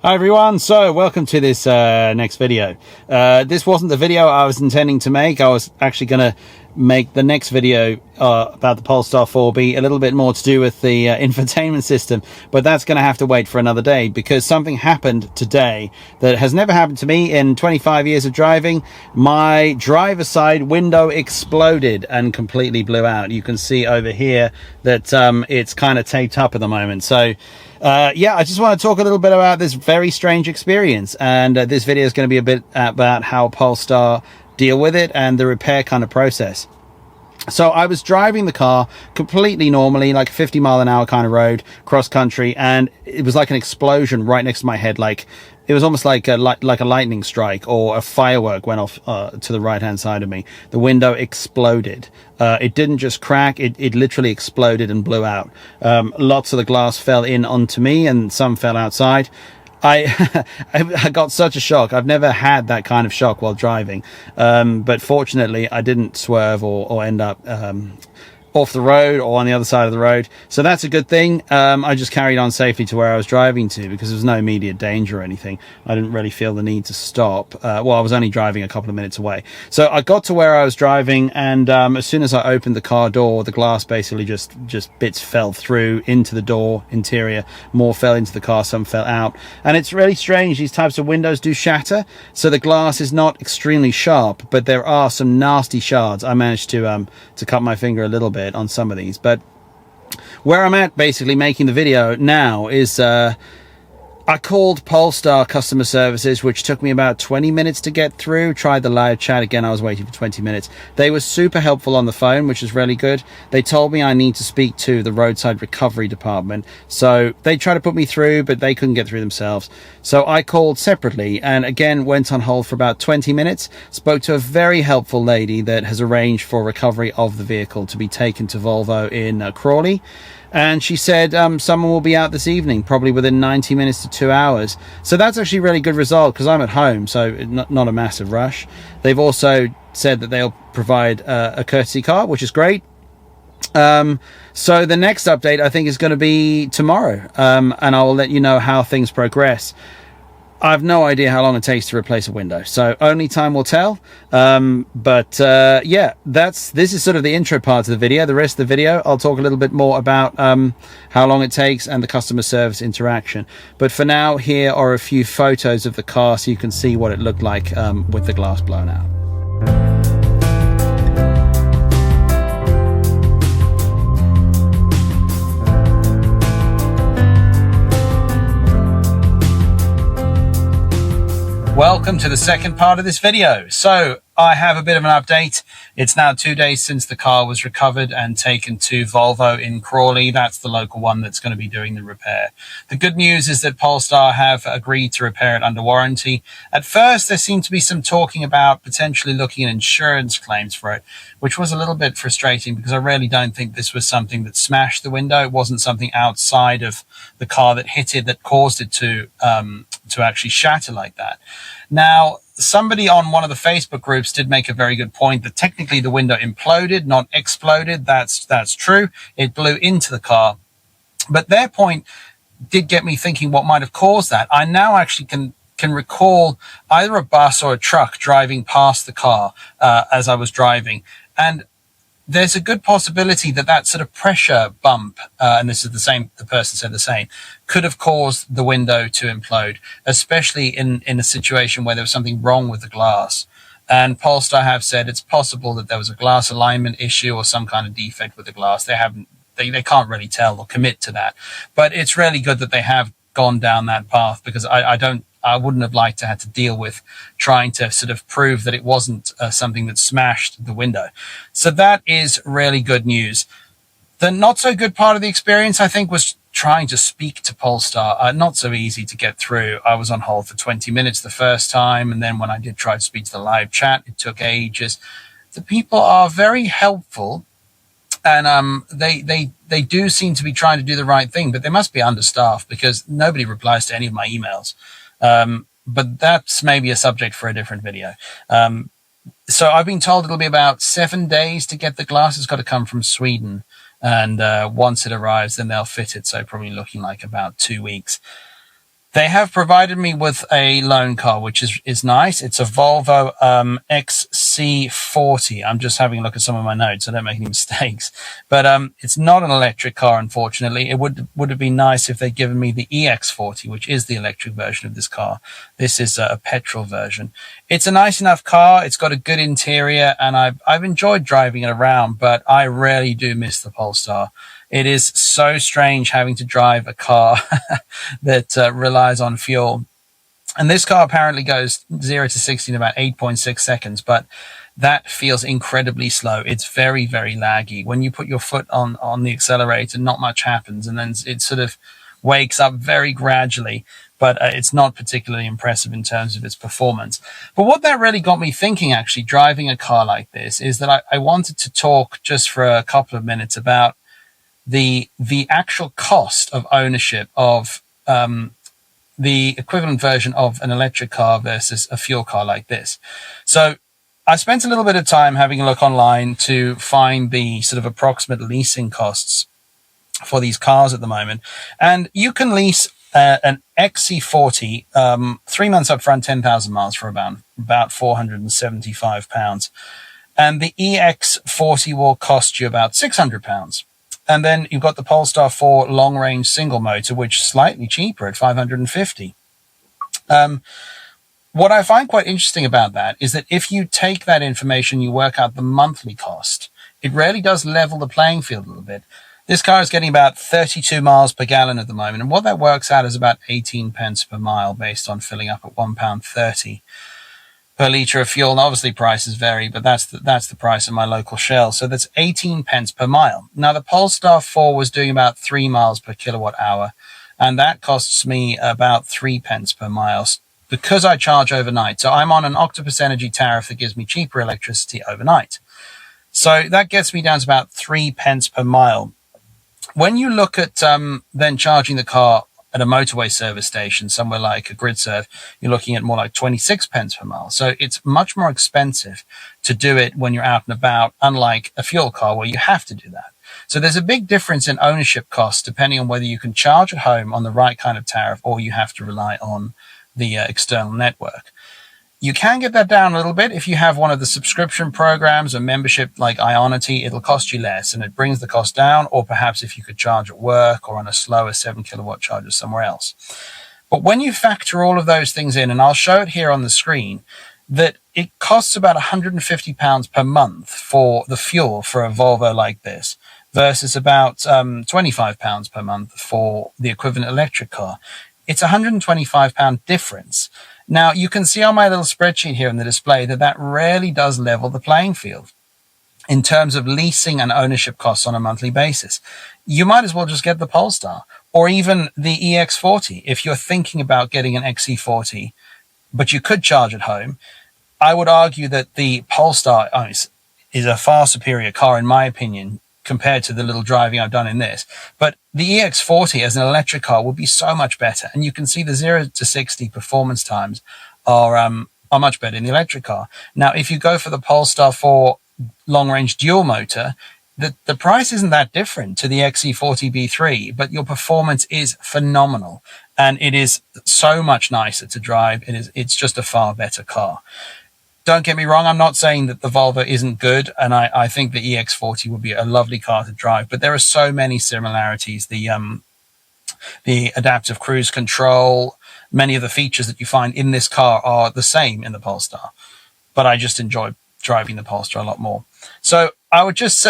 Hi everyone, so welcome to this next video. This wasn't the video I was intending to make. I was actually going to make the next video about the Polestar 4B a little bit more to do with the infotainment system, but that's going to have to wait for another day because something happened today that has never happened to me in 25 years of driving. My driver's side window exploded and completely blew out. You can see over here that it's kind of taped up at the moment. So yeah, I just want to talk a little bit about this very strange experience, and this video is going to be a bit about how Polestar deal with it and the repair kind of process. So I was driving the car completely normally, like 50 mile an hour kind of road, cross country, and it was like an explosion right next to my head. Like it was almost like a lightning strike, or a firework went off to the right hand side of me. The window exploded. It didn't just crack, it literally exploded and blew out. Lots of the glass fell in onto me and some fell outside. I got such a shock. I've never had that kind of shock while driving, but fortunately I didn't swerve or end up off the road or on the other side of the road, so that's a good thing. I just carried on safely to where I was driving to because there was no immediate danger or anything. I didn't really feel the need to stop. Well, I was only driving a couple of minutes away, so I got to where I was driving, and as soon as I opened the car door, the glass basically just bits fell through into the door interior. More fell into the car, some fell out, and it's really strange. These types of windows do shatter, so the glass is not extremely sharp, but there are some nasty shards. I managed to cut my finger a little bit on some of these, but where I'm at basically making the video now is I called Polestar customer services, which took me about 20 minutes to get through. Tried the live chat again. I was waiting for 20 minutes. They were super helpful on the phone, which is really good. They told me I need to speak to the roadside recovery department, so they tried to put me through, but they couldn't get through themselves. So I called separately and again went on hold for about 20 minutes. Spoke to a very helpful lady that has arranged for recovery of the vehicle to be taken to Volvo in Crawley. And she said someone will be out this evening, probably within 90 minutes to 2 hours. So that's actually a really good result because I'm at home, so not a massive rush. They've also said that they'll provide a courtesy car, which is great. So the next update I think is going to be tomorrow, and I will let you know how things progress. I have no idea how long it takes to replace a window, so only time will tell. Yeah, this is sort of the intro part of the video. The rest of the video, I'll talk a little bit more about how long it takes and the customer service interaction. But for now, here are a few photos of the car so you can see what it looked like with the glass blown out. Welcome to the second part of this video. So I have a bit of an update. It's now 2 days since the car was recovered and taken to Volvo in Crawley. That's the local one that's going to be doing the repair. The good news is that Polestar have agreed to repair it under warranty. At first, there seemed to be some talking about potentially looking at insurance claims for it, which was a little bit frustrating because I really don't think this was something that smashed the window. It wasn't something outside of the car that hit it that caused it to actually shatter like that. Now, somebody on one of the Facebook groups did make a very good point that technically the window imploded, not exploded. That's true. It blew into the car. But their point did get me thinking what might have caused that. I now actually can recall either a bus or a truck driving past the car as I was driving. And there's a good possibility that that sort of pressure bump, and this is the person said the same, could have caused the window to implode, especially in a situation where there was something wrong with the glass. And Polestar have said it's possible that there was a glass alignment issue or some kind of defect with the glass. They can't really tell or commit to that, but it's really good that they have gone down that path because I wouldn't have liked to have to deal with trying to sort of prove that it wasn't something that smashed the window. So that is really good news. The not so good part of the experience, I think, was trying to speak to Polestar. Not so easy to get through. I was on hold for 20 minutes the first time, and then when I did try to speak to the live chat, it took ages. The people are very helpful, and they do seem to be trying to do the right thing, but they must be understaffed because nobody replies to any of my emails. But that's maybe a subject for a different video. So I've been told it'll be about 7 days to get the glass. It's got to come from Sweden. And once it arrives, then they'll fit it. So probably looking like about 2 weeks. They have provided me with a loan car, which is nice. It's a Volvo XC40. I'm just having a look at some of my notes. I don't make any mistakes. But it's not an electric car, unfortunately. It would have been nice if they'd given me the EX40, which is the electric version of this car. This is a petrol version. It's a nice enough car. It's got a good interior, and I've enjoyed driving it around, but I really do miss the Polestar. It is so strange having to drive a car that relies on fuel. And this car apparently goes 0 to 60 in about 8.6 seconds, but that feels incredibly slow. It's very, very laggy. When you put your foot on the accelerator, not much happens, and then it sort of wakes up very gradually, but it's not particularly impressive in terms of its performance. But what that really got me thinking, actually, driving a car like this, is that I wanted to talk just for a couple of minutes about the actual cost of ownership of the equivalent version of an electric car versus a fuel car like this. So I spent a little bit of time having a look online to find the sort of approximate leasing costs for these cars at the moment. And you can lease an XC40 3 months up front, 10,000 miles for about £475. And the EX40 will cost you about £600. And then you've got the Polestar 4 long-range single motor, which is slightly cheaper at $550. What I find quite interesting about that is that if you take that information, you work out the monthly cost, it really does level the playing field a little bit. This car is getting about 32 miles per gallon at the moment, and what that works out is about 18 pence per mile based on filling up at £1.30 per litre of fuel. And obviously prices vary, but that's the price of my local Shell. So that's 18 pence per mile. Now the Polestar 4 was doing about 3 miles per kilowatt hour, and that costs me about 3 pence per mile because I charge overnight. So I'm on an Octopus Energy tariff that gives me cheaper electricity overnight. So that gets me down to about 3 pence per mile. When you look at then charging the car at a motorway service station, somewhere like a GridServe, you're looking at more like 26 pence per mile. So it's much more expensive to do it when you're out and about, unlike a fuel car where you have to do that. So there's a big difference in ownership costs depending on whether you can charge at home on the right kind of tariff or you have to rely on the external network. You can get that down a little bit if you have one of the subscription programs or membership like Ionity. It'll cost you less and it brings the cost down, or perhaps if you could charge at work or on a slower 7 kilowatt charger somewhere else. But when you factor all of those things in, and I'll show it here on the screen, that it costs about £150 per month for the fuel for a Volvo like this versus about £25 per month for the equivalent electric car. It's a £125 difference. Now, you can see on my little spreadsheet here in the display that really does level the playing field in terms of leasing and ownership costs on a monthly basis. You might as well just get the Polestar or even the EX40. If you're thinking about getting an XC40, but you could charge at home, I would argue that the Polestar is a far superior car, in my opinion, compared to the little driving I've done in this. But the EX40 as an electric car would be so much better. And you can see the 0 to 60 performance times are much better in the electric car. Now, if you go for the Polestar 4 long-range dual motor, the price isn't that different to the XC40 B3, but your performance is phenomenal. And it is so much nicer to drive. It's just a far better car. Don't get me wrong, I'm not saying that the Volvo isn't good, and I think the EX40 would be a lovely car to drive, but there are so many similarities. The adaptive cruise control, many of the features that you find in this car are the same in the Polestar, but I just enjoy driving the Polestar a lot more. So I would just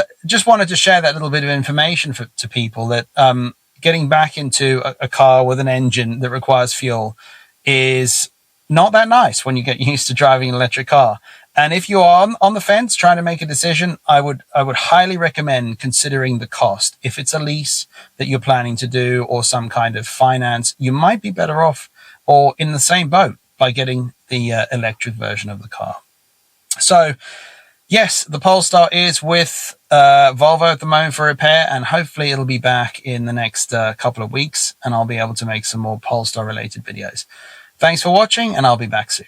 wanted to share that little bit of information to people that getting back into a car with an engine that requires fuel is not that nice when you get used to driving an electric car. And if you are on the fence trying to make a decision, I would highly recommend considering the cost. If it's a lease that you're planning to do or some kind of finance, you might be better off or in the same boat by getting the electric version of the car. So yes, the Polestar is with Volvo at the moment for repair, and hopefully it'll be back in the next couple of weeks and I'll be able to make some more Polestar related videos. Thanks for watching, and I'll be back soon.